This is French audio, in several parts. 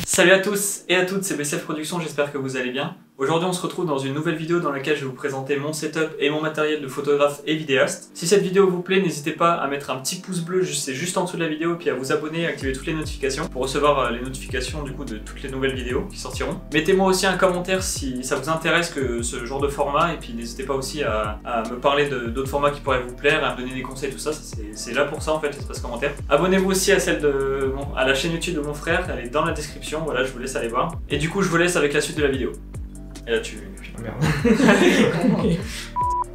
Salut à tous et à toutes, c'est BCF Productions, j'espère que vous allez bien. Aujourd'hui on se retrouve dans une nouvelle vidéo dans laquelle je vais vous présenter mon setup et mon matériel de photographe et vidéaste. Si cette vidéo vous plaît, n'hésitez pas à mettre un petit pouce bleu, c'est juste en dessous de la vidéo, puis à vous abonner et activer toutes les notifications pour recevoir les notifications du coup de toutes les nouvelles vidéos qui sortiront. Mettez-moi aussi un commentaire si ça vous intéresse que ce genre de format, et puis n'hésitez pas aussi à me parler d'autres formats qui pourraient vous plaire, à me donner des conseils, tout ça, c'est là pour ça en fait, l'espace commentaire. Abonnez-vous aussi à à la chaîne YouTube de mon frère, elle est dans la description, voilà, je vous laisse aller voir. Et du coup je vous laisse avec la suite de la vidéo. Et là tu... Merde.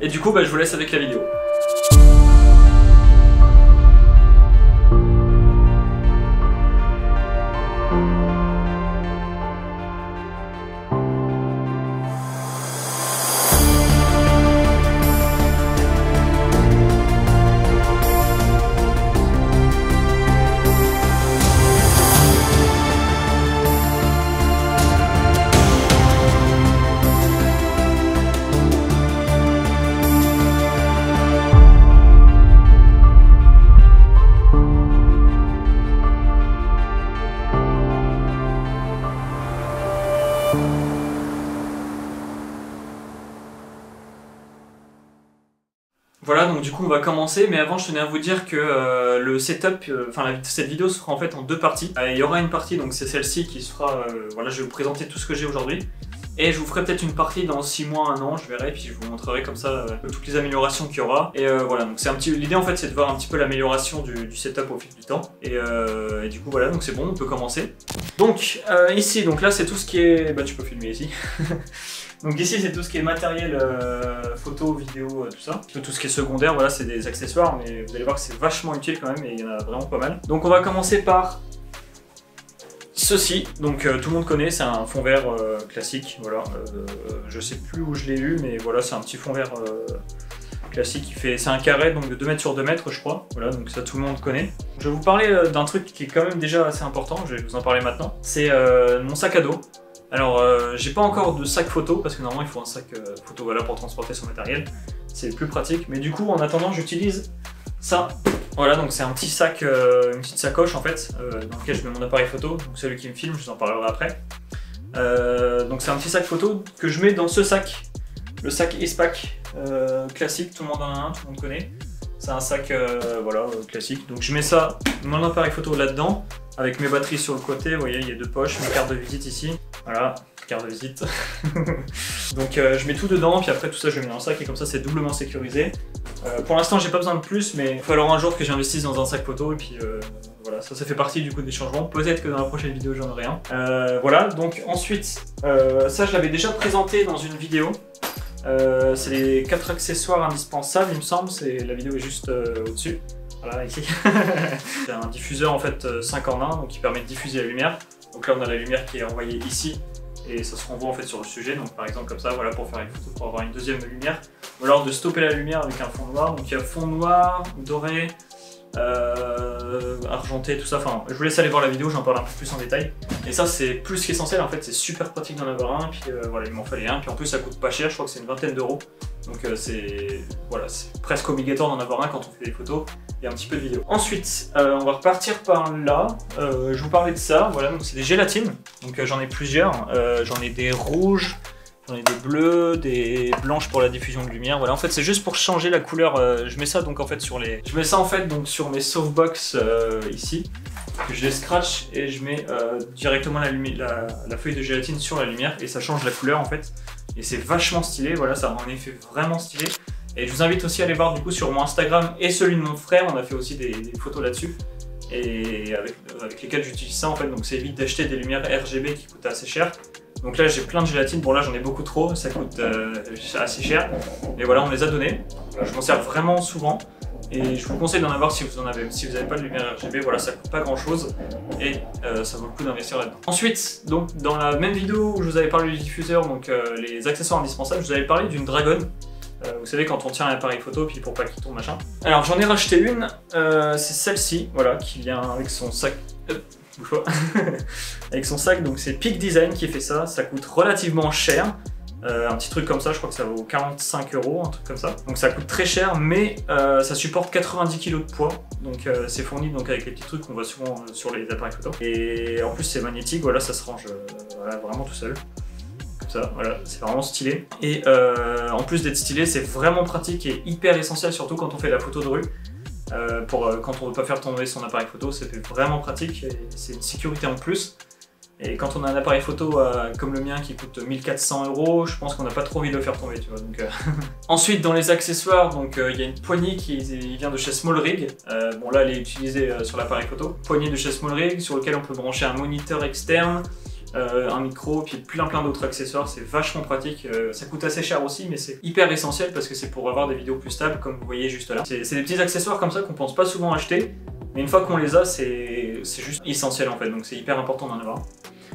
Et du coup je vous laisse avec la vidéo. Voilà, donc du coup on va commencer, mais avant je tenais à vous dire que le setup, cette vidéo se fera en fait en deux parties. Il y aura une partie, donc c'est celle-ci qui se fera, voilà, je vais vous présenter tout ce que j'ai aujourd'hui. Et je vous ferai peut-être une partie dans 6 mois, 1 an, je verrai, puis je vous montrerai comme ça toutes les améliorations qu'il y aura. Et voilà, donc c'est l'idée en fait c'est de voir un petit peu l'amélioration du setup au fil du temps. Et du coup voilà, donc c'est bon, on peut commencer. Donc ici, donc là c'est tout ce qui est... Bah tu peux filmer ici. Donc ici c'est tout ce qui est matériel, photo, vidéo, tout ça. Tout ce qui est secondaire, voilà, c'est des accessoires, mais vous allez voir que c'est vachement utile quand même et il y en a vraiment pas mal. Donc on va commencer par ceci. Donc tout le monde connaît, c'est un fond vert classique, voilà. Je sais plus où je l'ai eu, mais voilà, c'est un petit fond vert classique c'est un carré donc de 2 mètres sur 2 mètres je crois, voilà, donc ça tout le monde connaît. Je vais vous parler d'un truc qui est quand même déjà assez important, je vais vous en parler maintenant. C'est mon sac à dos. Alors, j'ai pas encore de sac photo, parce que normalement il faut un sac photo, voilà, pour transporter son matériel. C'est plus pratique, mais du coup en attendant j'utilise ça. Voilà, donc c'est un petit sac, une petite sacoche en fait, dans lequel je mets mon appareil photo. Donc celui qui me filme, je vous en parlerai après. Donc c'est un petit sac photo que je mets dans ce sac, le sac Espac classique, tout le monde en a un, tout le monde connaît. C'est un sac voilà, classique, donc je mets ça, mon appareil photo là-dedans, avec mes batteries sur le côté, vous voyez il y a 2 poches, mes cartes de visite ici, voilà, carte de visite. Donc je mets tout dedans, puis après tout ça je le mets dans le sac, et comme ça c'est doublement sécurisé. Pour l'instant j'ai pas besoin de plus, mais il va falloir un jour que j'investisse dans un sac photo, et puis voilà, ça fait partie du coup des changements, peut-être que dans la prochaine vidéo j'en aurai un. Voilà, donc ensuite, ça je l'avais déjà présenté dans une vidéo. C'est les 4 accessoires indispensables, il me semble, la vidéo est juste au-dessus, voilà, ici. C'est un diffuseur en fait 5 en 1, donc qui permet de diffuser la lumière. Donc là on a la lumière qui est envoyée ici, et ça se renvoie en fait sur le sujet, donc par exemple comme ça, voilà, pour faire une photo, pour avoir une deuxième lumière. Ou alors de stopper la lumière avec un fond noir, donc il y a fond noir, doré, argenté, tout ça, enfin je vous laisse aller voir la vidéo, j'en parle un peu plus en détail. Et ça c'est plus qu'essentiel en fait, c'est super pratique d'en avoir un, puis voilà, il m'en fallait un, puis en plus ça coûte pas cher, je crois que c'est une vingtaine d'euros. Donc c'est presque obligatoire d'en avoir un quand on fait des photos et un petit peu de vidéo. Ensuite, on va repartir par là, je vous parlais de ça, voilà, donc c'est des gélatines, donc j'en ai plusieurs, j'en ai des rouges, j'en ai des bleus, des blanches pour la diffusion de lumière. Voilà, en fait c'est juste pour changer la couleur. Je mets ça donc en fait sur sur mes softbox ici, que je les scratch et je mets directement la feuille de gélatine sur la lumière, et ça change la couleur en fait. Et c'est vachement stylé, voilà, ça rend un effet vraiment stylé. Et je vous invite aussi à aller voir du coup sur mon Instagram et celui de mon frère, on a fait aussi des photos là-dessus. Et avec lesquelles j'utilise ça en fait, donc c'est évite d'acheter des lumières RGB qui coûtent assez cher. Donc là j'ai plein de gélatine, bon là j'en ai beaucoup trop, ça coûte assez cher. Mais voilà, on les a donnés, je m'en sers vraiment souvent. Et je vous conseille d'en avoir si vous n'avez pas de lumière RGB, voilà, ça coûte pas grand chose et ça vaut le coup d'investir là-dedans. Ensuite, donc dans la même vidéo où je vous avais parlé du diffuseur, donc les accessoires indispensables, je vous avais parlé d'une Dragon. Vous savez, quand on tient un appareil photo puis pour pas qu'il tombe machin. Alors j'en ai racheté une, c'est celle-ci, voilà, qui vient avec son sac. Bouge pas. Avec son sac, donc c'est Peak Design qui fait ça, ça coûte relativement cher. Un petit truc comme ça, je crois que ça vaut 45 €, un truc comme ça. Donc ça coûte très cher, mais ça supporte 90 kg de poids. donc c'est fourni donc avec les petits trucs qu'on voit souvent sur les appareils photo. Et en plus c'est magnétique, voilà, ça se range voilà, vraiment tout seul. Comme ça, voilà, c'est vraiment stylé. Et en plus d'être stylé, c'est vraiment pratique et hyper essentiel, surtout quand on fait de la photo de rue. Quand on veut pas faire tomber son appareil photo, c'est vraiment pratique, c'est une sécurité en plus. Et quand on a un appareil photo comme le mien qui coûte 1400 €, je pense qu'on n'a pas trop envie de le faire tomber, tu vois. Donc, Ensuite, dans les accessoires, donc il y a une poignée qui vient de chez SmallRig. Bon là, elle est utilisée sur l'appareil photo. Poignée de chez SmallRig sur lequel on peut brancher un moniteur externe, un micro, puis plein d'autres accessoires. C'est vachement pratique. Ça coûte assez cher aussi, mais c'est hyper essentiel parce que c'est pour avoir des vidéos plus stables, comme vous voyez juste là. C'est des petits accessoires comme ça qu'on pense pas souvent acheter, mais une fois qu'on les a, c'est juste essentiel en fait. Donc c'est hyper important d'en avoir.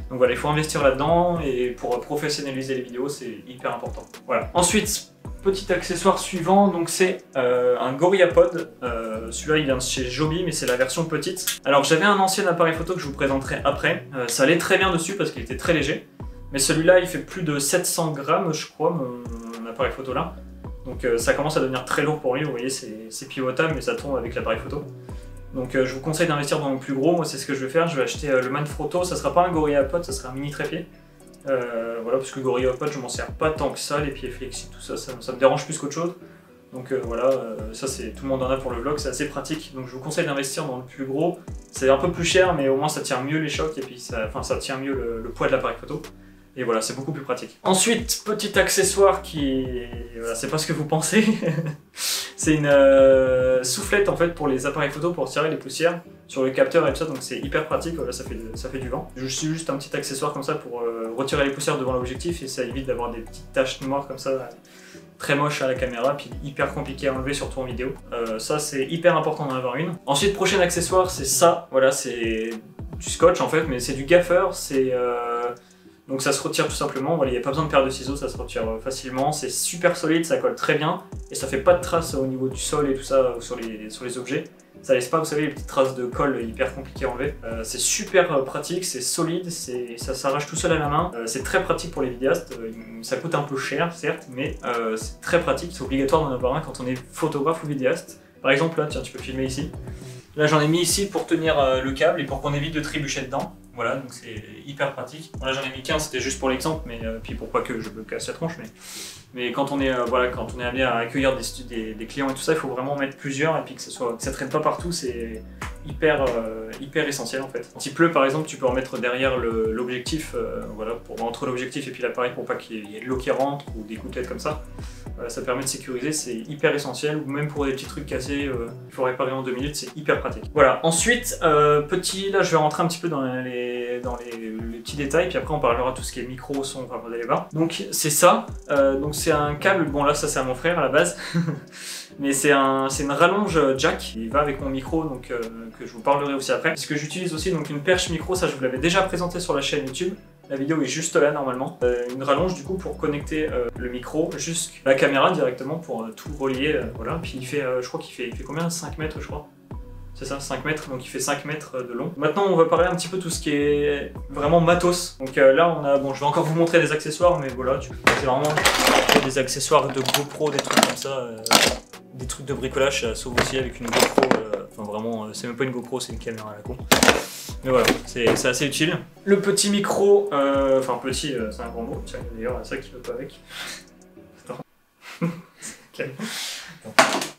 Donc voilà, il faut investir là-dedans et pour professionnaliser les vidéos, c'est hyper important. Voilà. Ensuite, petit accessoire suivant, donc c'est un GorillaPod. Celui-là, il vient de chez Joby, mais c'est la version petite. Alors j'avais un ancien appareil photo que je vous présenterai après. Ça allait très bien dessus parce qu'il était très léger. Mais celui-là, il fait plus de 700 grammes, je crois, mon appareil photo là. Donc ça commence à devenir très lourd pour lui. Vous voyez, c'est pivotable, mais ça tourne avec l'appareil photo. Donc je vous conseille d'investir dans le plus gros. Moi c'est ce que je vais faire, je vais acheter le Manfrotto. Ça sera pas un GorillaPod, ça sera un mini trépied. Voilà, parce que GorillaPod je m'en sers pas tant que ça, les pieds flexibles, tout ça, ça me dérange plus qu'autre chose. Donc voilà, ça c'est tout le monde en a pour le vlog, c'est assez pratique. Donc je vous conseille d'investir dans le plus gros. C'est un peu plus cher, mais au moins ça tient mieux les chocs et puis ça tient mieux le poids de l'appareil photo. Et voilà, c'est beaucoup plus pratique. Ensuite, petit accessoire qui... Voilà, c'est pas ce que vous pensez. C'est une soufflette en fait pour les appareils photo pour tirer les poussières sur le capteur et tout ça, donc c'est hyper pratique, voilà, ça fait du vent. Je suis juste un petit accessoire comme ça pour retirer les poussières devant l'objectif et ça évite d'avoir des petites taches noires comme ça, très moches à la caméra, puis hyper compliqué à enlever surtout en vidéo. Ça c'est hyper important d'en avoir une. Ensuite, prochain accessoire, c'est ça, voilà, c'est du scotch en fait, mais c'est du gaffeur, c'est... Donc ça se retire tout simplement, voilà, il n'y a pas besoin de paire de ciseaux, ça se retire facilement, c'est super solide, ça colle très bien, et ça fait pas de traces au niveau du sol et tout ça, sur les objets. Ça laisse pas, vous savez, les petites traces de colle hyper compliquées à enlever. C'est super pratique, c'est solide, ça s'arrache tout seul à la main, c'est très pratique pour les vidéastes, ça coûte un peu cher certes, mais c'est très pratique, c'est obligatoire d'en avoir un quand on est photographe ou vidéaste. Par exemple là, tiens, tu peux filmer ici. Là j'en ai mis ici pour tenir le câble et pour qu'on évite de trébucher dedans. Voilà, donc c'est hyper pratique. Bon, là j'en ai mis 15, c'était juste pour l'exemple, mais puis pour pas que je me casse la tronche. Mais quand on est voilà, quand on est amené à accueillir des clients et tout ça, il faut vraiment mettre plusieurs et puis que ça traîne pas partout, c'est hyper essentiel en fait. Quand il pleut par exemple, tu peux en mettre derrière l'objectif, voilà, entre l'objectif et puis l'appareil pour pas qu'il y ait de l'eau qui rentre ou des gouttelettes comme ça. Voilà, ça permet de sécuriser, c'est hyper essentiel, ou même pour des petits trucs cassés, il faut réparer en 2 minutes, c'est hyper pratique. Voilà, ensuite, là je vais rentrer un petit peu dans les petits détails, puis après on parlera de tout ce qui est micro, son, enfin vous allez voir. Donc c'est ça, donc c'est un câble, bon là ça c'est à mon frère à la base, mais c'est une rallonge jack qui va avec mon micro, donc que je vous parlerai aussi après. Ce que j'utilise aussi, donc une perche micro, ça je vous l'avais déjà présenté sur la chaîne YouTube. La vidéo est juste là normalement. Une rallonge du coup pour connecter le micro jusqu'à la caméra directement pour tout relier. Voilà. Puis il fait, je crois qu'il fait combien? 5 mètres je crois. C'est ça, 5 mètres, donc il fait 5 mètres de long. Maintenant on va parler un petit peu de tout ce qui est vraiment matos. Donc là on a, bon je vais encore vous montrer des accessoires, mais voilà, c'est vraiment des accessoires de GoPro, des trucs comme ça. Des trucs de bricolage, ça s'ouvre aussi avec une GoPro. Enfin vraiment, c'est même pas une GoPro, c'est une caméra à la con. Mais voilà, c'est assez utile. Le petit micro, enfin petit, c'est un grand mot, tiens d'ailleurs, c'est ça qui veut pas avec.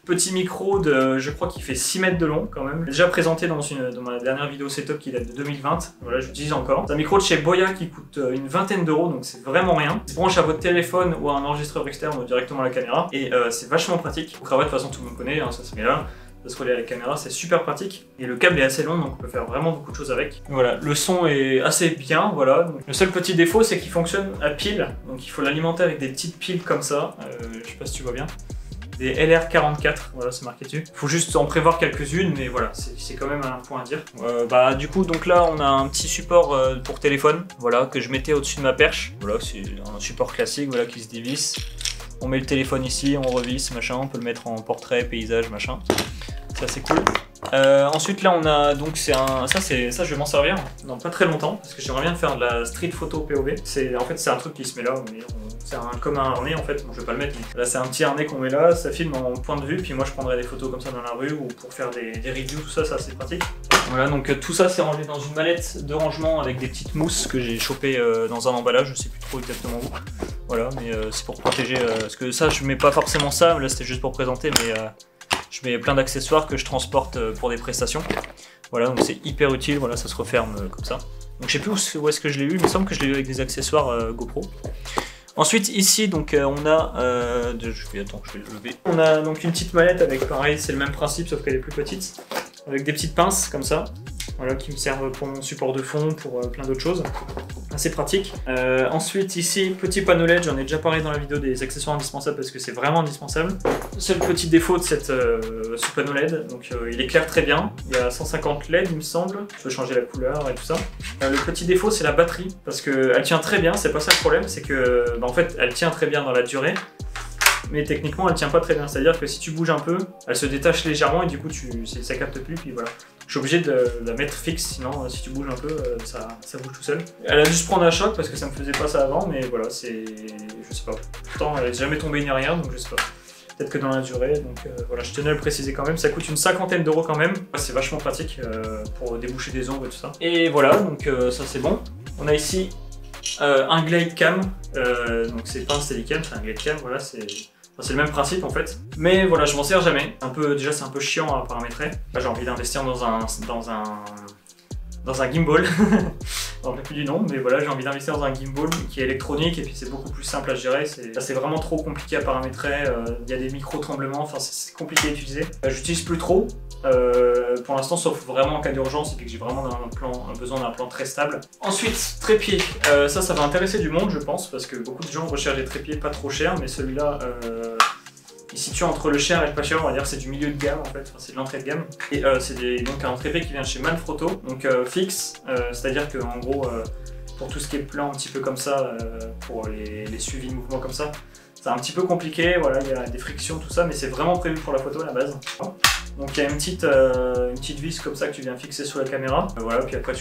Petit micro de, je crois qu'il fait 6 mètres de long quand même. Déjà présenté dans ma dernière vidéo setup qui date de 2020. Voilà, j'utilise encore. C'est un micro de chez Boya qui coûte une vingtaine d'euros, donc c'est vraiment rien. Il se branche à votre téléphone ou à un enregistreur externe ou directement à la caméra. Et c'est vachement pratique. Pour cravate, de toute façon tout le monde connaît, hein, ça se met là. Ça se relie à la caméra, c'est super pratique. Et le câble est assez long, donc on peut faire vraiment beaucoup de choses avec. Voilà, le son est assez bien, voilà. Donc, le seul petit défaut, c'est qu'il fonctionne à pile. Donc il faut l'alimenter avec des petites piles comme ça. Je sais pas si tu vois bien. Des LR44, voilà, c'est marqué dessus. Faut juste en prévoir quelques-unes, mais voilà, c'est quand même un point à dire. Du coup, donc là, on a un petit support pour téléphone, voilà, que je mettais au-dessus de ma perche. Voilà, c'est un support classique, voilà, qui se dévisse. On met le téléphone ici, on revisse, machin, on peut le mettre en portrait, paysage, machin. Ça c'est cool. Ensuite là on a donc ça je vais m'en servir dans pas très longtemps parce que j'aimerais bien faire de la street photo POV. En fait c'est un truc qui se met là, mais c'est comme un harnais en fait. Bon, je vais pas le mettre, mais là c'est un petit harnais qu'on met là, ça filme en point de vue, puis moi je prendrai des photos comme ça dans la rue ou pour faire des reviews, tout ça c'est pratique. Voilà, donc tout ça c'est rangé dans une mallette de rangement avec des petites mousses que j'ai chopées dans un emballage, je sais plus trop exactement où. Voilà, mais c'est pour protéger, parce que ça je mets pas forcément ça, là c'était juste pour présenter, mais je mets plein d'accessoires que je transporte pour des prestations. Voilà, donc c'est hyper utile, voilà, ça se referme comme ça. Donc je sais plus où est-ce que je l'ai eu, il me semble que je l'ai eu avec des accessoires GoPro. Ensuite ici donc on a, je vais le lever. On a donc une petite mallette avec pareil, c'est le même principe sauf qu'elle est plus petite, avec des petites pinces comme ça, voilà, qui me servent pour mon support de fond, pour plein d'autres choses. Assez pratique. Ensuite ici, petit panneau LED, j'en ai déjà parlé dans la vidéo des accessoires indispensables parce que c'est vraiment indispensable. Seul petit défaut de ce panneau LED, donc il éclaire très bien, il y a 150 LED il me semble, je peux changer la couleur et tout ça. Le petit défaut c'est la batterie, parce qu'elle tient très bien, c'est pas ça le problème, c'est que en fait elle tient très bien dans la durée, mais techniquement elle tient pas très bien, c'est à dire que si tu bouges un peu, elle se détache légèrement et du coup ça capte plus, puis voilà. Je suis obligé de la mettre fixe, sinon si tu bouges un peu, ça bouge tout seul. Elle a dû se prendre un choc parce que ça me faisait pas ça avant, mais voilà, je sais pas. Pourtant elle est jamais tombée ni rien, donc je sais pas. Peut-être que dans la durée, donc voilà, je tenais à le préciser quand même, ça coûte une 50aine d'euros quand même. C'est vachement pratique pour déboucher des ombres et tout ça. Et voilà, donc ça c'est bon. On a ici un glide cam, donc c'est pas un steadicam, c'est un glide cam, voilà, c'est le même principe en fait. Mais voilà, je m'en sers jamais. Déjà c'est un peu chiant à paramétrer. Là j'ai envie d'investir dans un gimbal. Je ne me rappelle plus du nom, mais voilà, j'ai envie d'investir dans un gimbal qui est électronique et puis c'est beaucoup plus simple à gérer. C'est vraiment trop compliqué à paramétrer. Il y a des micro-tremblements, enfin c'est compliqué à utiliser. J'utilise plus trop pour l'instant, sauf vraiment en cas d'urgence et puis que j'ai vraiment besoin d'un plan très stable. Ensuite, trépied. Ça va intéresser du monde, je pense, parce que beaucoup de gens recherchent des trépieds pas trop chers, mais celui-là. Il se situe entre le cher et le pas cher, on va dire, c'est du milieu de gamme en fait, enfin, c'est de l'entrée de gamme. Et c'est donc un trépied qui vient chez Manfrotto, donc fixe, c'est-à-dire qu'en gros, pour tout ce qui est plan un petit peu comme ça, pour les suivis de mouvements comme ça, c'est un petit peu compliqué, voilà, il y a des frictions, tout ça, mais c'est vraiment prévu pour la photo à la base. Donc il y a une petite vis comme ça que tu viens fixer sur la caméra, voilà, puis après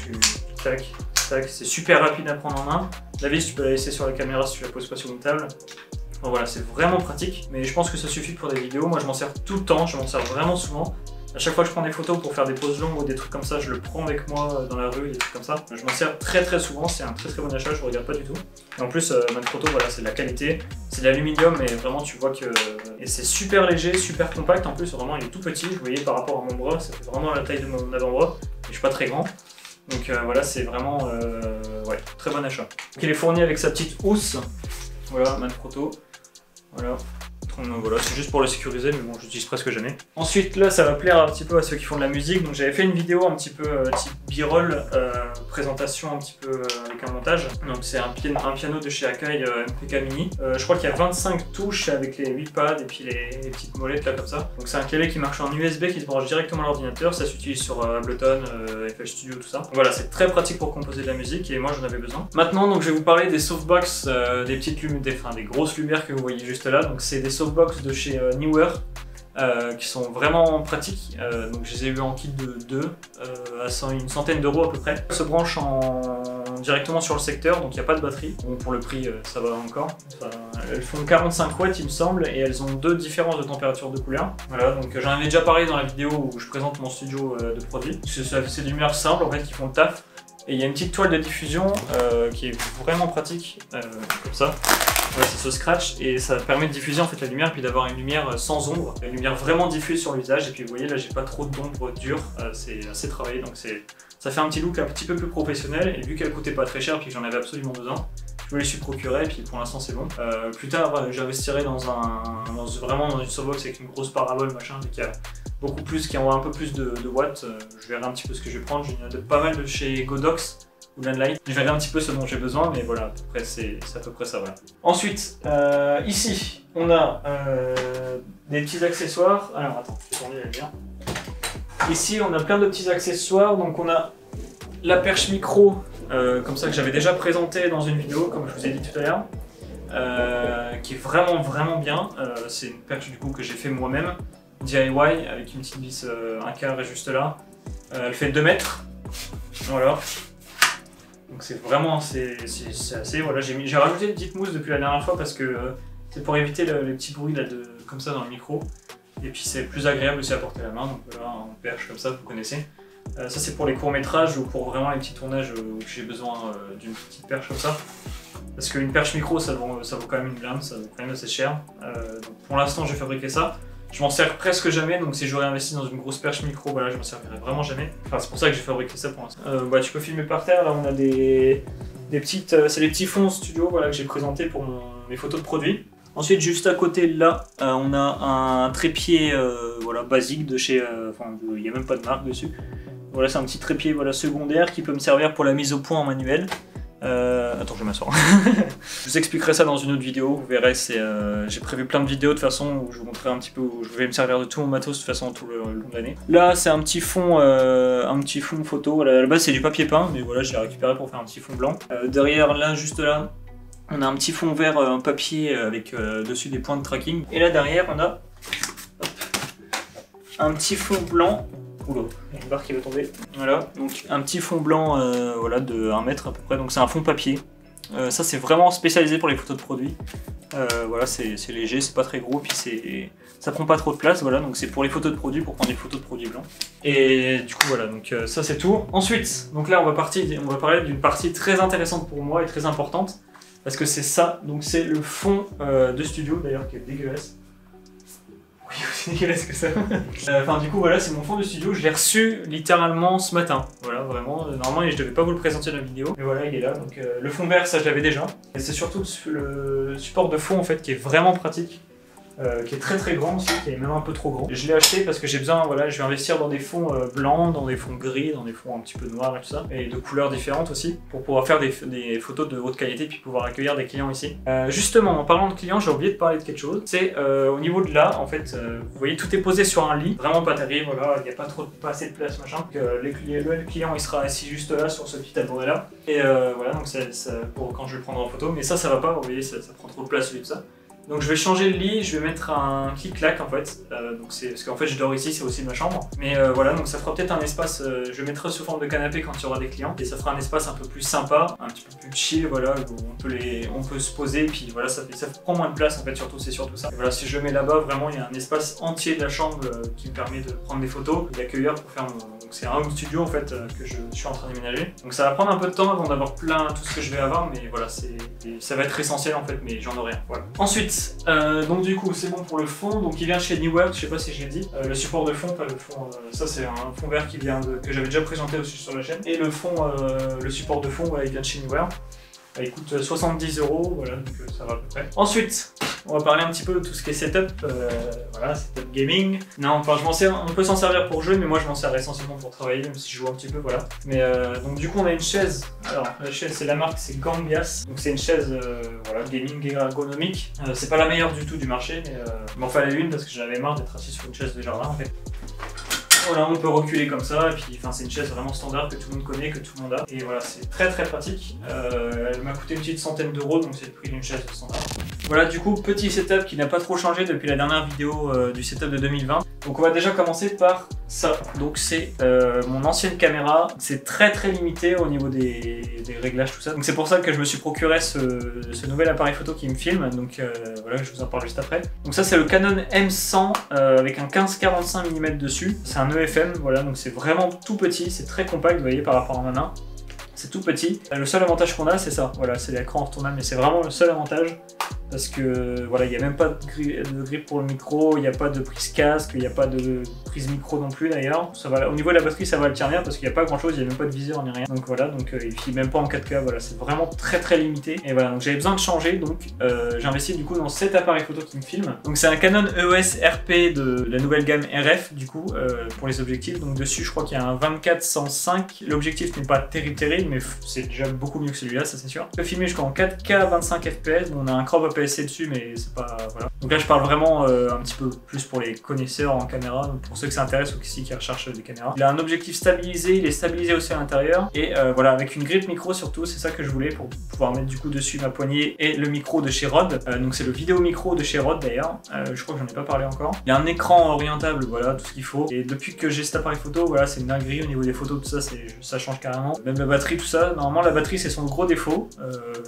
tac, tac, c'est super rapide à prendre en main. La vis, tu peux la laisser sur la caméra si tu la poses pas sur une table. Donc voilà, c'est vraiment pratique, mais je pense que ça suffit pour des vidéos. Moi je m'en sers tout le temps, je m'en sers vraiment souvent. À chaque fois que je prends des photos pour faire des poses longues ou des trucs comme ça, je le prends avec moi dans la rue, des trucs comme ça. Je m'en sers très souvent, c'est un très bon achat, je ne regarde pas du tout. Et en plus, Manfrotto, voilà, c'est de la qualité, c'est de l'aluminium, mais vraiment tu vois que... Et c'est super léger, super compact, en plus vraiment il est tout petit, vous voyez par rapport à mon bras, ça fait vraiment la taille de mon avant-bras, et je suis pas très grand. Donc voilà, c'est vraiment ouais, très bon achat. Donc, il est fourni avec sa petite housse, voilà, Manfrotto. Voilà, c'est juste pour le sécuriser, mais bon, j'utilise presque jamais. Ensuite, là, ça va plaire un petit peu à ceux qui font de la musique. Donc, j'avais fait une vidéo un petit peu type b-roll, présentation un petit peu avec un montage. Donc, c'est un piano de chez Akai MPK Mini. Je crois qu'il y a 25 touches avec les 8 pads et puis les petites molettes là comme ça. Donc, c'est un clavier qui marche en USB qui se branche directement à l'ordinateur. Ça s'utilise sur Ableton, FL Studio, tout ça. Donc, voilà, c'est très pratique pour composer de la musique et moi, j'en avais besoin. Maintenant, donc, je vais vous parler des softbox, des petites lumières, des grosses lumières que vous voyez juste là. Donc, c'est des softbox de chez Neewer qui sont vraiment pratiques. Donc je les ai eu en kit de 2 à une centaine d'euros à peu près. Elles se branchent directement sur le secteur, donc il n'y a pas de batterie. Bon, pour le prix, ça va encore. Elles font 45 watts il me semble et elles ont 2 différences de température de couleur. Voilà, donc j'en avais déjà parlé dans la vidéo où je présente mon studio de produits. C'est des lumières simples en fait qui font le taf. Et il y a une petite toile de diffusion qui est vraiment pratique, comme ça. Voilà, c'est ce scratch et ça permet de diffuser en fait la lumière et puis d'avoir une lumière sans ombre, une lumière vraiment diffuse sur le visage. Et puis vous voyez là, j'ai pas trop d'ombre dure, c'est assez travaillé, donc ça fait un petit look un petit peu plus professionnel. Et vu qu'elle coûtait pas très cher puis que j'en avais absolument besoin, je me les suis procuré et puis pour l'instant c'est bon. Plus tard, j'investirai vraiment dans une softbox avec une grosse parabole machin, qui a beaucoup plus, qui envoie un peu plus de watts. Je verrai un petit peu ce que je vais prendre. J'ai pas mal de chez Godox ou Landlight. Je verrai un petit peu ce dont j'ai besoin, mais voilà, à peu près c'est à peu près ça, voilà. Ensuite, ici, on a des petits accessoires. Alors attends, je vais tourner bien. Ici, on a plein de petits accessoires. Donc on a la perche micro, comme ça que j'avais déjà présenté dans une vidéo, comme je vous ai dit tout à l'heure, qui est vraiment bien. C'est une perche du coup que j'ai fait moi-même. DIY avec une petite vis 1/4 juste là. Elle fait 2 mètres. Voilà. Donc c'est vraiment assez. Voilà, j'ai rajouté une petite mousse depuis la dernière fois parce que c'est pour éviter les petits bruits là, comme ça dans le micro. Et puis c'est plus agréable aussi à porter à la main. Donc voilà, en perche comme ça, vous connaissez. Ça c'est pour les courts-métrages ou pour vraiment les petits tournages où j'ai besoin d'une petite perche comme ça. Parce qu'une perche micro ça vaut quand même une blinde, ça vaut quand même assez cher. Donc pour l'instant j'ai fabriqué ça. Je m'en sers presque jamais, donc si j'aurais investi dans une grosse perche micro, voilà, je m'en servirais vraiment jamais. Enfin c'est pour ça que j'ai fabriqué ça pour l'instant. Tu peux filmer par terre, là on a des petites... c'est les petits fonds studio voilà, que j'ai présentés pour mes photos de produits. Ensuite juste à côté là, on a un trépied voilà, basique de chez... il n'y a même pas de marque dessus. Voilà, c'est un petit trépied voilà, secondaire qui peut me servir pour la mise au point en manuel. Attends, je vais m'asseoir. Je vous expliquerai ça dans une autre vidéo, vous verrez, j'ai prévu plein de vidéos de toute façon où je vous montrerai un petit peu, où je vais me servir de tout mon matos de toute façon tout le long de l'année. Là, c'est un petit fond photo, voilà, à la base c'est du papier peint, mais voilà, j'ai récupéré pour faire un petit fond blanc. Derrière, là, juste là, on a un petit fond vert en papier avec dessus des points de tracking. Et là, derrière, on a un petit fond blanc. Oula, il y a une barre qui va tomber. Voilà, donc un petit fond blanc voilà, de 1 mètre à peu près, donc c'est un fond papier. Ça c'est vraiment spécialisé pour les photos de produits. Voilà, c'est léger, c'est pas très gros, puis ça prend pas trop de place, voilà, donc c'est pour les photos de produits, pour prendre des photos de produits blancs. Et du coup voilà, donc ça c'est tout. Ensuite, donc là on va parler d'une partie très intéressante pour moi et très importante, parce que c'est ça, donc c'est le fond de studio d'ailleurs qui est dégueulasse. Oui, aussi dégueulasse que ça. Du coup, voilà, c'est mon fond de studio. Je l'ai reçu littéralement ce matin. Voilà, vraiment. Normalement, je devais pas vous le présenter dans la vidéo. Mais voilà, il est là. Donc, le fond vert, ça, je l'avais déjà. Et c'est surtout le support de fond, en fait, qui est vraiment pratique. Qui est très très grand aussi, qui est même un peu trop grand. Je l'ai acheté parce que j'ai besoin, voilà, je vais investir dans des fonds blancs, dans des fonds gris, dans des fonds un petit peu noirs et tout ça, et de couleurs différentes aussi, pour pouvoir faire des photos de haute qualité, puis pouvoir accueillir des clients ici. Justement, en parlant de clients, j'ai oublié de parler de quelque chose, c'est au niveau de là, en fait, vous voyez, tout est posé sur un lit, vraiment pas terrible, voilà, il n'y a pas assez de place, machin, donc le client, il sera assis juste là, sur ce petit tabouret là, et voilà, donc ça, pour quand je vais le prendre en photo, mais ça va pas, vous voyez, ça prend trop de place, tout ça. Donc je vais changer le lit, je vais mettre un clic-clac en fait, donc c'est parce qu'en fait je dors ici, c'est aussi ma chambre. Mais voilà, donc ça fera peut-être un espace, je mettrai sous forme de canapé quand il y aura des clients, et ça fera un espace un peu plus sympa, un petit peu plus chill, voilà, où on peut se poser, puis voilà, ça prend moins de place en fait, surtout c'est surtout ça. Et voilà, si je le mets là-bas, vraiment il y a un espace entier de la chambre qui me permet de prendre des photos, et d'accueillir pour faire mon... Donc c'est un home studio en fait que je suis en train d'aménager. Donc ça va prendre un peu de temps avant d'avoir tout ce que je vais avoir, mais voilà, ça va être essentiel en fait, mais j'en aurai un. Voilà. Ensuite, donc du coup c'est bon pour le fond, donc il vient chez New World, je sais pas si je l'ai dit. Le support de fond, pas le fond, ça c'est un fond vert qui vient que j'avais déjà présenté aussi sur la chaîne. Et le fond, le support de fond, voilà, il vient de chez New World. Il coûte 70 €, voilà, donc ça va à peu près. Ensuite, on va parler un petit peu de tout ce qui est setup, voilà, setup gaming. Non, enfin, on peut s'en servir pour jouer, mais moi je m'en sers essentiellement pour travailler, même si je joue un petit peu, voilà. Mais donc du coup, on a une chaise. Alors, la chaise, c'est la marque, c'est Gangias. Donc c'est une chaise, voilà, gaming ergonomique. C'est pas la meilleure du tout du marché, mais il m'en fallait une parce que j'en avais marre d'être assis sur une chaise de jardin, en fait. Voilà, on peut reculer comme ça, et puis c'est une chaise vraiment standard que tout le monde connaît, que tout le monde a. Et voilà, c'est très très pratique. Elle m'a coûté une petite centaine d'euros, donc c'est le prix d'une chaise standard. Voilà, du coup, petit setup qui n'a pas trop changé depuis la dernière vidéo du setup de 2020. Donc on va déjà commencer par ça. Donc c'est mon ancienne caméra. C'est très très limité au niveau des réglages, tout ça. Donc c'est pour ça que je me suis procuré ce nouvel appareil photo qui me filme. Donc voilà, je vous en parle juste après. Donc ça c'est le Canon M100 avec un 15-45 mm dessus. C'est un EFM, voilà, donc c'est vraiment tout petit, c'est très compact, vous voyez, par rapport à ma main. C'est tout petit. Le seul avantage qu'on a, c'est ça. Voilà, c'est l'écran retournable, mais c'est vraiment le seul avantage. Parce que voilà, il n'y a même pas de grip pour le micro, il n'y a pas de prise casque, il n'y a pas de prise micro non plus d'ailleurs. Au niveau de la batterie, ça va le tenir parce qu'il n'y a pas grand chose, il n'y a même pas de viseur ni rien. Donc voilà, donc il filme même pas en 4K, voilà, c'est vraiment très très limité. Et voilà, donc j'avais besoin de changer, donc j'ai investi du coup dans cet appareil photo qui me filme. Donc c'est un Canon EOS RP de la nouvelle gamme RF du coup, pour les objectifs. Donc dessus, je crois qu'il y a un 24-105. L'objectif n'est pas terrible, mais c'est déjà beaucoup mieux que celui-là, ça c'est sûr. Je peux filmer jusqu'en 4K 25 fps, on a un crop up APS-C dessus, mais c'est pas... Voilà. Donc là, je parle vraiment un petit peu plus pour les connaisseurs en caméra, donc pour ceux que ça intéresse ou qui recherchent des caméras. Il a un objectif stabilisé, il est stabilisé aussi à l'intérieur, et voilà, avec une grille micro surtout, c'est ça que je voulais pour pouvoir mettre du coup dessus ma poignée et le micro de chez Rode. Donc c'est le vidéo micro de chez Rode d'ailleurs, je crois que j'en ai pas parlé encore. Il y a un écran orientable, voilà, tout ce qu'il faut. Et depuis que j'ai cet appareil photo, voilà, c'est une dinguerie au niveau des photos, tout ça, ça change carrément. Même la batterie, tout ça, normalement la batterie c'est son gros défaut,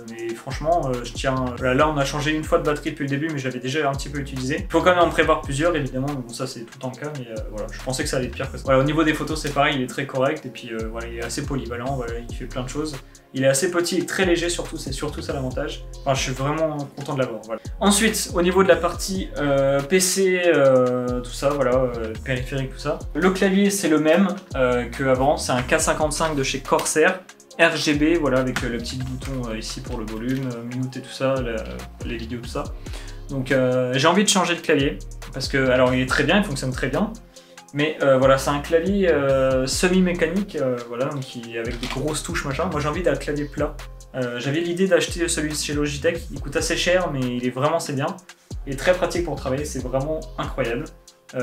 mais franchement, je tiens... Voilà, là on a changé une fois de batterie depuis le début, mais je l'avais déjà un petit peu utilisé. Il faut quand même en prévoir plusieurs évidemment, mais bon ça c'est tout le temps le cas, mais voilà, je pensais que ça allait être pire que ça. Voilà, au niveau des photos c'est pareil, il est très correct, et puis voilà, il est assez polyvalent, voilà, il fait plein de choses. Il est assez petit et très léger surtout, c'est surtout ça l'avantage. Enfin, je suis vraiment content de l'avoir. Voilà. Ensuite, au niveau de la partie PC, tout ça, voilà, périphérique, tout ça. Le clavier, c'est le même qu'avant, c'est un K55 de chez Corsair. RGB, voilà, avec le petit bouton ici pour le volume, mute et tout ça, les vidéos, tout ça. Donc j'ai envie de changer de clavier, parce que, alors il est très bien, il fonctionne très bien. Mais voilà, c'est un clavier semi-mécanique, voilà, donc avec des grosses touches machin. Moi j'ai envie d'un clavier plat. J'avais l'idée d'acheter celui de chez Logitech, il coûte assez cher mais il est vraiment c'est bien. Il est très pratique pour travailler, c'est vraiment incroyable.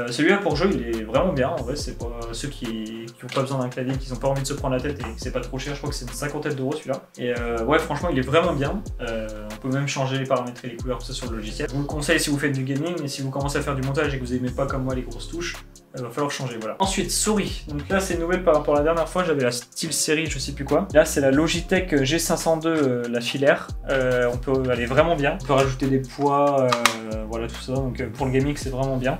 Celui-là pour jeu il est vraiment bien, en vrai c'est pour ceux qui n'ont pas besoin d'un clavier, qui n'ont pas envie de se prendre la tête et que c'est pas trop cher, je crois que c'est une cinquantaine d'euros celui-là. Et ouais franchement il est vraiment bien, on peut même changer les paramètres et les couleurs tout ça sur le logiciel. Je vous le conseille si vous faites du gaming, mais si vous commencez à faire du montage et que vous n'aimez pas comme moi les grosses touches, il va falloir changer, voilà. Ensuite, souris. Donc là, c'est une nouvelle par rapport à la dernière fois, j'avais la SteelSeries, je sais plus quoi. Là, c'est la Logitech G502, la filaire. Elle est vraiment bien. On peut rajouter des poids, voilà, tout ça. Donc pour le gaming, c'est vraiment bien.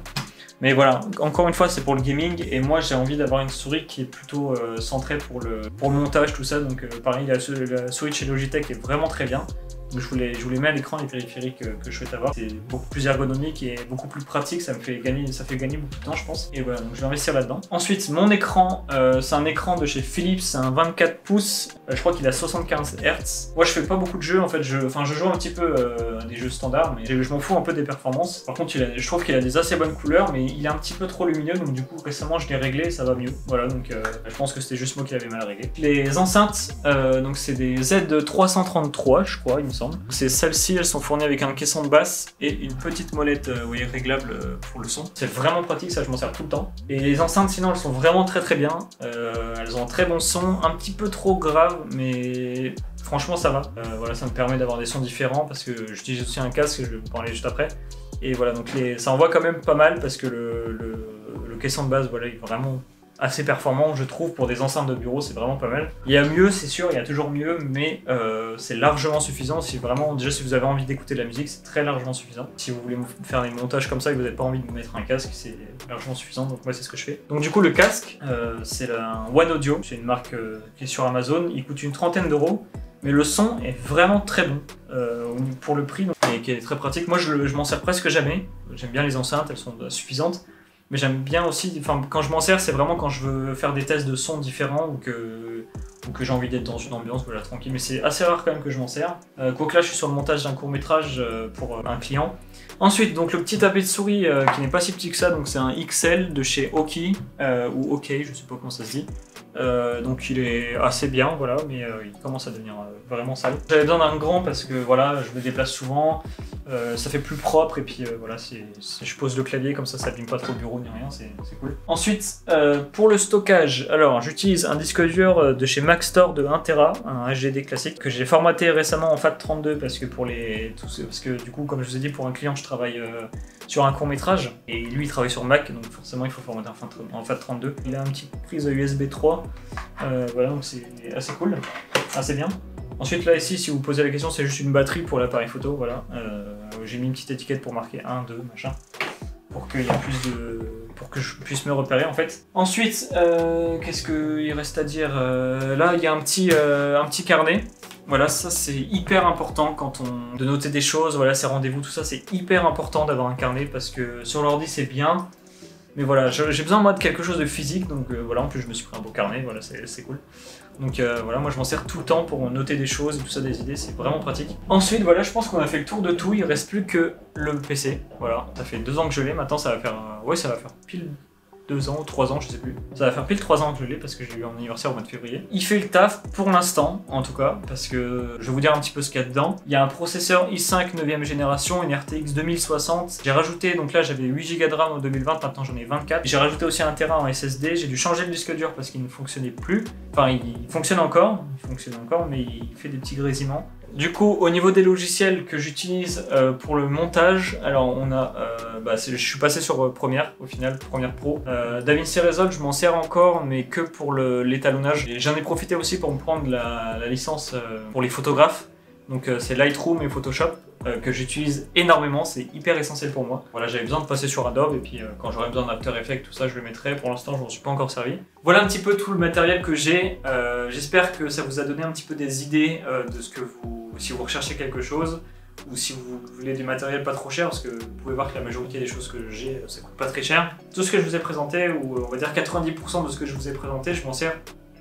Mais voilà, encore une fois, c'est pour le gaming. Et moi, j'ai envie d'avoir une souris qui est plutôt centrée pour le montage, tout ça. Donc pareil, la souris de chez Logitech est vraiment très bien. Je vous les mets à l'écran, les périphériques que je souhaite avoir. C'est beaucoup plus ergonomique et beaucoup plus pratique, ça fait gagner beaucoup de temps je pense. Et voilà, donc je vais investir là-dedans. Ensuite, mon écran, c'est un écran de chez Philips, c'est un 24 pouces, je crois qu'il a 75 Hz. Moi je fais pas beaucoup de jeux en fait, je joue un petit peu des jeux standards, mais je m'en fous un peu des performances. Par contre, je trouve qu'il a des assez bonnes couleurs, mais il est un petit peu trop lumineux, donc du coup récemment je l'ai réglé et ça va mieux. Voilà, donc je pense que c'était juste moi qui l'avais mal réglé. Les enceintes, donc c'est des Z333 je crois, il me semble. Celles-ci, elles sont fournies avec un caisson de basse et une petite molette oui, réglable pour le son. C'est vraiment pratique, ça je m'en sers tout le temps. Et les enceintes sinon elles sont vraiment très bien. Elles ont un très bon son, un petit peu trop grave, mais franchement ça va. Voilà, ça me permet d'avoir des sons différents parce que j'utilise aussi un casque, je vais vous parler juste après. Et voilà, donc ça envoie quand même pas mal parce que le caisson de basse, voilà, il est vraiment assez performant, je trouve, pour des enceintes de bureau, c'est vraiment pas mal. Il y a mieux, c'est sûr, il y a toujours mieux, mais c'est largement suffisant. Si vraiment, déjà, si vous avez envie d'écouter de la musique, c'est très largement suffisant. Si vous voulez faire des montages comme ça et que vous n'avez pas envie de vous mettre un casque, c'est largement suffisant. Donc moi, c'est ce que je fais. Donc du coup, le casque, c'est un One Audio, c'est une marque qui est sur Amazon. Il coûte une trentaine d'euros, mais le son est vraiment très bon pour le prix, donc, et qui est très pratique. Moi, je m'en sers presque jamais. J'aime bien les enceintes, elles sont suffisantes. Mais j'aime bien aussi, enfin quand je m'en sers, c'est vraiment quand je veux faire des tests de sons différents ou que j'ai envie d'être dans une ambiance voilà, tranquille. Mais c'est assez rare quand même que je m'en sers. Quoique là, je suis sur le montage d'un court-métrage pour un client. Ensuite, donc le petit tapis de souris qui n'est pas si petit que ça, donc c'est un XL de chez Oki, ou OK, je sais pas comment ça se dit. Donc il est assez bien, voilà, mais il commence à devenir vraiment sale. J'avais besoin d'un grand parce que voilà, je me déplace souvent, ça fait plus propre et puis voilà, je pose le clavier comme ça abîme pas trop le bureau ni rien, c'est cool. Ensuite, pour le stockage, alors j'utilise un disque dur de chez Maxtor de 1TB, un HDD classique que j'ai formaté récemment en FAT32 parce que parce que du coup, comme je vous ai dit, pour un client, je travaille sur un court-métrage et lui il travaille sur Mac, donc forcément il faut formater en FAT32. Il a une petite prise USB 3. Voilà, donc c'est assez cool, assez bien. Ensuite là ici, si vous posez la question, c'est juste une batterie pour l'appareil photo, voilà. J'ai mis une petite étiquette pour marquer 1, 2, machin, pour qu'il y ait pour que je puisse me repérer en fait. Ensuite, qu'est-ce qu'il reste à dire, là il y a un petit carnet. Voilà, ça c'est hyper important de noter des choses, voilà, ces rendez-vous, tout ça, c'est hyper important d'avoir un carnet parce que sur l'ordi c'est bien. Mais voilà, j'ai besoin moi de quelque chose de physique, donc voilà, en plus je me suis pris un beau carnet, voilà, c'est cool. Donc voilà, moi je m'en sers tout le temps pour noter des choses et tout ça, des idées, c'est vraiment pratique. Ensuite, voilà, je pense qu'on a fait le tour de tout, il reste plus que le PC. Voilà, ça fait 2 ans que je l'ai, maintenant ça va faire... ouais, ça va faire pile 2 ans ou 3 ans, je sais plus. Ça va faire pile 3 ans que je l'ai parce que j'ai eu un anniversaire au mois de février. Il fait le taf pour l'instant, en tout cas, parce que je vais vous dire un petit peu ce qu'il y a dedans. Il y a un processeur i5 9e génération, une RTX 2060. J'ai rajouté, donc là j'avais 8 Go de RAM en 2020, maintenant j'en ai 24. J'ai rajouté aussi 1 Tera en SSD. J'ai dû changer le disque dur parce qu'il ne fonctionnait plus. Enfin, il fonctionne encore, mais il fait des petits grésillements. Du coup, au niveau des logiciels que j'utilise pour le montage, alors on a, je suis passé sur Premiere au final, Premiere Pro. DaVinci Resolve, je m'en sers encore, mais que pour l'étalonnage. J'en ai profité aussi pour me prendre la licence pour les photographes. Donc c'est Lightroom et Photoshop que j'utilise énormément, c'est hyper essentiel pour moi. Voilà, j'avais besoin de passer sur Adobe et puis quand j'aurai besoin d'After Effects, tout ça, je le mettrai. Pour l'instant, je m'en suis pas encore servi. Voilà un petit peu tout le matériel que j'ai. J'espère que ça vous a donné un petit peu des idées de ce que si vous recherchez quelque chose ou si vous voulez du matériel pas trop cher, parce que vous pouvez voir que la majorité des choses que j'ai, ça coûte pas très cher. Tout ce que je vous ai présenté, ou on va dire 90% de ce que je vous ai présenté, je m'en sers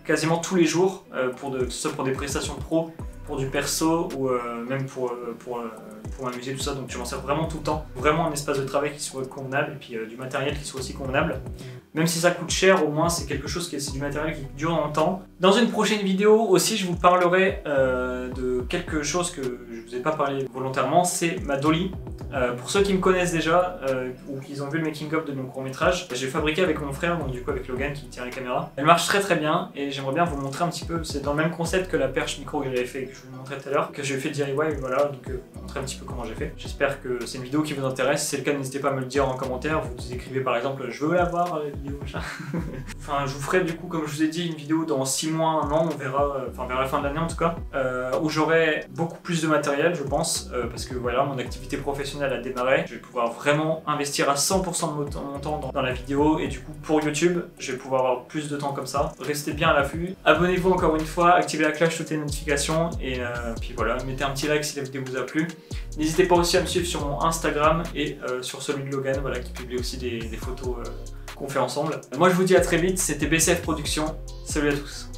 quasiment tous les jours, que ce soit pour des prestations pro, pour du perso ou même pour m'amuser, tout ça. Donc je m'en sers vraiment tout le temps. Vraiment un espace de travail qui soit convenable et puis du matériel qui soit aussi convenable. Même si ça coûte cher, au moins c'est quelque chose c'est du matériel qui dure longtemps. Dans une prochaine vidéo aussi, je vous parlerai de quelque chose que je vous ai pas parlé volontairement, c'est ma dolly. Pour ceux qui me connaissent déjà ou qui ont vu le making of de mon court métrage, j'ai fabriqué avec mon frère, donc du coup avec Logan qui tient la caméra. Elle marche très bien et j'aimerais bien vous montrer un petit peu. C'est dans le même concept que la perche micro que j'avais fait, que je vous montrais tout à l'heure, que j'ai fait DIY, voilà, donc vous montrer un petit peu comment j'ai fait. J'espère que c'est une vidéo qui vous intéresse. Si c'est le cas, n'hésitez pas à me le dire en commentaire. Vous écrivez par exemple je veux la voir la vidéo. Enfin, je vous ferai du coup, comme je vous ai dit, une vidéo dans 6 mois, 1 an, on verra, enfin vers la fin de l'année en tout cas, où j'aurai beaucoup plus de matériel, je pense, parce que voilà, mon activité professionnelle a démarré. Je vais pouvoir vraiment investir à 100% de mon temps dans la vidéo et du coup pour YouTube, je vais pouvoir avoir plus de temps comme ça. Restez bien à l'affût. Abonnez-vous encore une fois, activez la cloche, toutes les notifications et puis voilà, mettez un petit like si la vidéo vous a plu. N'hésitez pas aussi à me suivre sur mon Instagram et sur celui de Logan, voilà, qui publie aussi des photos qu'on fait ensemble. Moi je vous dis à très vite, c'était BCF Productions. Salut à tous.